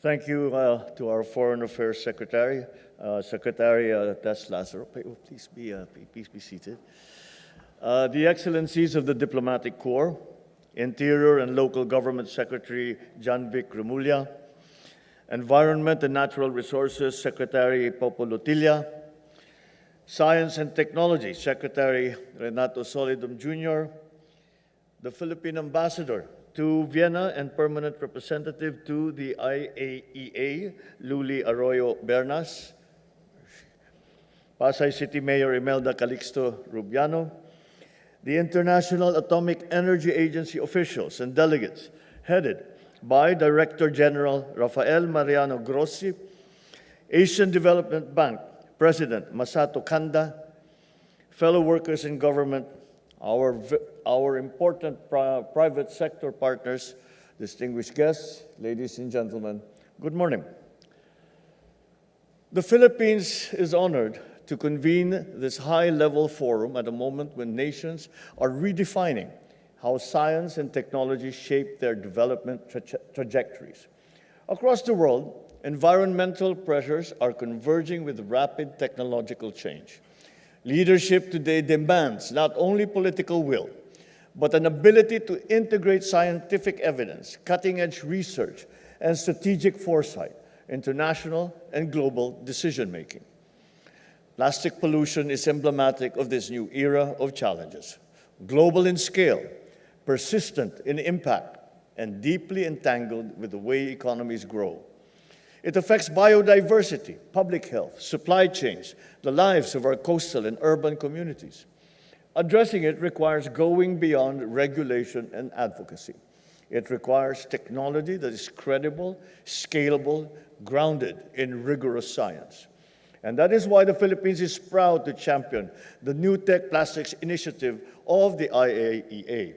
Thank you to our Foreign Affairs Secretary, Secretary Des Lazaro. Please be seated. The Excellencies of the Diplomatic Corps, Interior and Local Government Secretary Janvic Remulla, Environment and Natural Resources Secretary Popo Lotilla, Science and Technology Secretary Renato Solidum Jr., the Philippine Ambassador to Vienna and Permanent Representative to the IAEA, Luli Arroyo Bernas, Pasay City Mayor Imelda Calixto Rubiano, the International Atomic Energy Agency officials and delegates headed by Director General Rafael Mariano Grossi, Asian Development Bank President Masato Kanda, fellow workers in government, our important private sector partners, distinguished guests, ladies and gentlemen, good morning. The Philippines is honored to convene this high-level forum at a moment when nations are redefining how science and technology shape their development trajectories. Across the world, environmental pressures are converging with rapid technological change. Leadership today demands not only political will, but an ability to integrate scientific evidence, cutting-edge research, and strategic foresight into national and global decision-making. Plastic pollution is emblematic of this new era of challenges. Global in scale, persistent in impact, and deeply entangled with the way economies grow. It affects biodiversity, public health, supply chains, the lives of our coastal and urban communities. Addressing it requires going beyond regulation and advocacy. It requires technology that is credible, scalable, grounded in rigorous science. And that is why the Philippines is proud to champion the NUTEC Plastics initiative of the IAEA.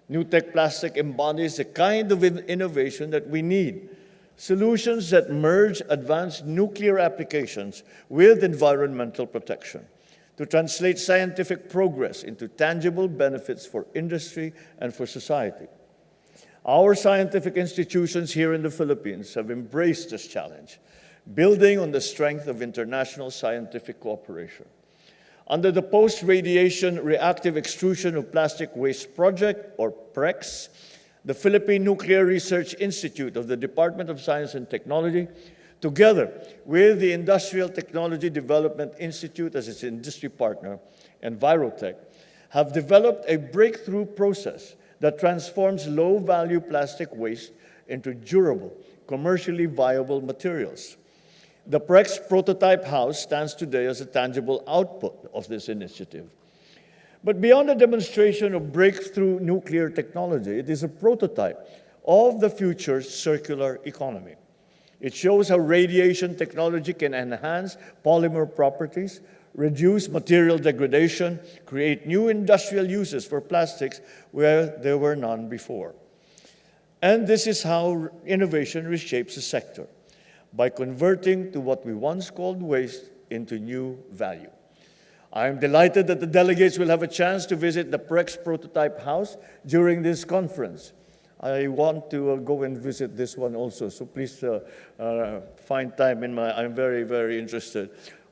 NUTEC Plastic embodies the kind of innovation that we need. Solutions that merge advanced nuclear applications with environmental protection to translate scientific progress into tangible benefits for industry and for society. Our scientific institutions here in the Philippines have embraced this challenge, building on the strength of international scientific cooperation. Under the Post-Radiation Reactive Extrusion of Plastic Waste Project, or PREX, the Philippine Nuclear Research Institute of the Department of Science and Technology, together with the Industrial Technology Development Institute as its industry partner, and Virotech, have developed a breakthrough process that transforms low-value plastic waste into durable, commercially viable materials. The PREX prototype house stands today as a tangible output of this initiative. But beyond a demonstration of breakthrough nuclear technology, it is a prototype of the future circular economy. It shows how radiation technology can enhance polymer properties, reduce material degradation, create new industrial uses for plastics where there were none before. And this is how innovation reshapes the sector, by converting to what we once called waste into new value. I am delighted that the delegates will have a chance to visit the PREX prototype house during this conference. I want to go and visit this one also, so please find time I'm very, very interested.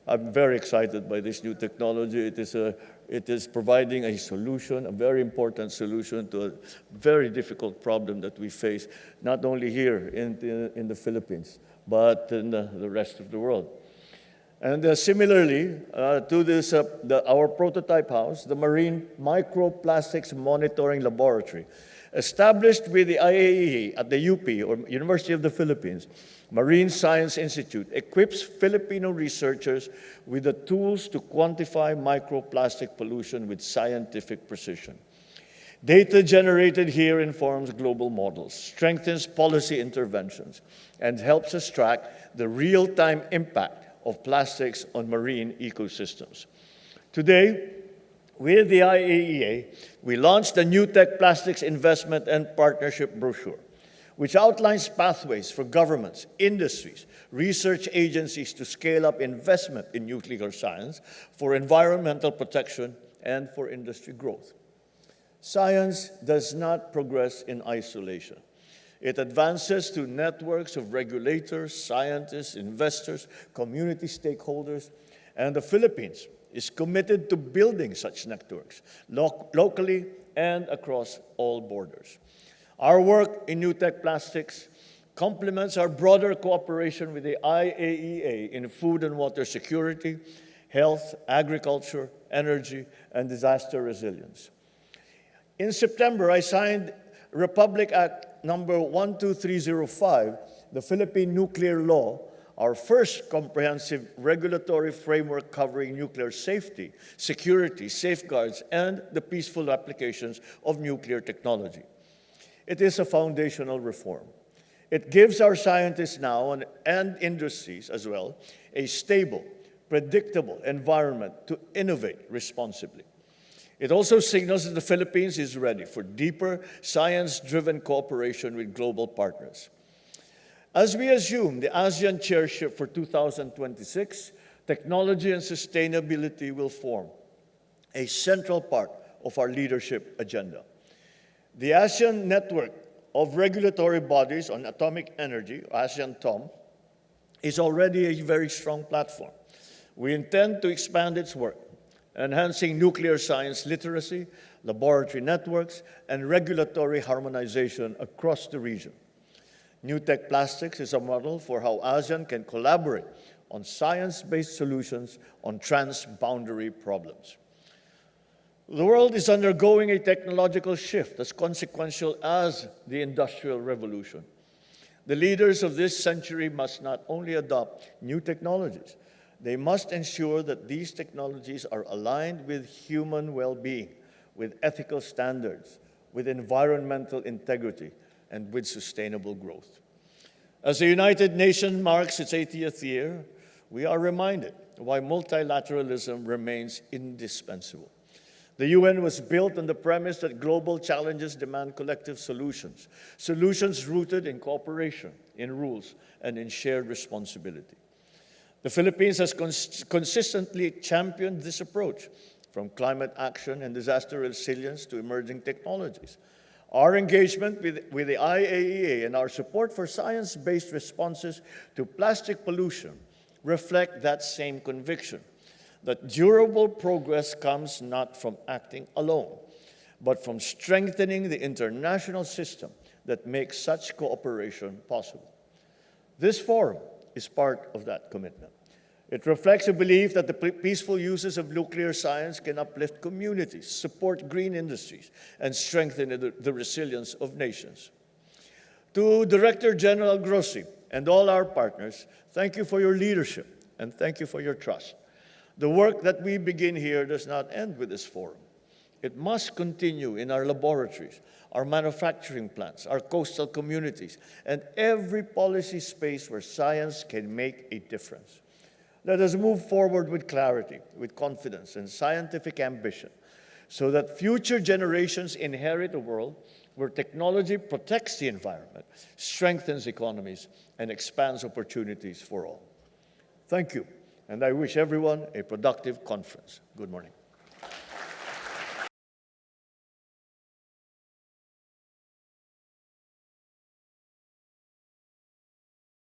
I'm very excited by this new technology. It is providing a solution, a very important solution to a very difficult problem that we face, not only here in the Philippines, but in the rest of the world. And similarly to this, our prototype house, the Marine Microplastics Monitoring Laboratory, established with the IAEA at the UP, or University of the Philippines, Marine Science Institute, equips Filipino researchers with the tools to quantify microplastic pollution with scientific precision. Data generated here informs global models, strengthens policy interventions, and helps us track the real-time impact of plastics on marine ecosystems. Today, with the IAEA, we launched the NUTEC Plastics Investment and Partnership Brochure, which outlines pathways for governments, industries, research agencies to scale up investment in nuclear science for environmental protection and for industry growth. Science does not progress in isolation. It advances through networks of regulators, scientists, investors, community stakeholders, and the Philippines is committed to building such networks locally and across all borders. Our work in NUTEC Plastics complements our broader cooperation with the IAEA in food and water security, health, agriculture, energy, and disaster resilience. In September, I signed Republic Act number 12305, the Philippine Nuclear Law, our first comprehensive regulatory framework covering nuclear safety, security, safeguards, and the peaceful applications of nuclear technology. It is a foundational reform. It gives our scientists now and industries as well a stable, predictable environment to innovate responsibly. It also signals that the Philippines is ready for deeper science-driven cooperation with global partners. As we assume the ASEAN chairship for 2026, technology and sustainability will form a central part of our leadership agenda. The ASEAN Network of Regulatory Bodies on Atomic Energy, ASEAN-TOM, is already a very strong platform. We intend to expand its work, enhancing nuclear science literacy, laboratory networks, and regulatory harmonization across the region. NUTEC Plastics is a model for how ASEAN can collaborate on science-based solutions on transboundary problems. The world is undergoing a technological shift as consequential as the Industrial Revolution. The leaders of this century must not only adopt new technologies, they must ensure that these technologies are aligned with human well-being, with ethical standards, with environmental integrity, and with sustainable growth. As the United Nations marks its 80th year, we are reminded why multilateralism remains indispensable. The UN was built on the premise that global challenges demand collective solutions, solutions rooted in cooperation, in rules, and in shared responsibility. The Philippines has consistently championed this approach, from climate action and disaster resilience to emerging technologies. Our engagement with the IAEA and our support for science-based responses to plastic pollution reflect that same conviction, that durable progress comes not from acting alone, but from strengthening the international system that makes such cooperation possible. This forum is part of that commitment. It reflects a belief that the peaceful uses of nuclear science can uplift communities, support green industries, and strengthen the resilience of nations. To Director General Grossi and all our partners, thank you for your leadership and thank you for your trust. The work that we begin here does not end with this forum. It must continue in our laboratories, our manufacturing plants, our coastal communities, and every policy space where science can make a difference. Let us move forward with clarity, with confidence, and scientific ambition, so that future generations inherit a world where technology protects the environment, strengthens economies, and expands opportunities for all. Thank you, and I wish everyone a productive conference. Good morning.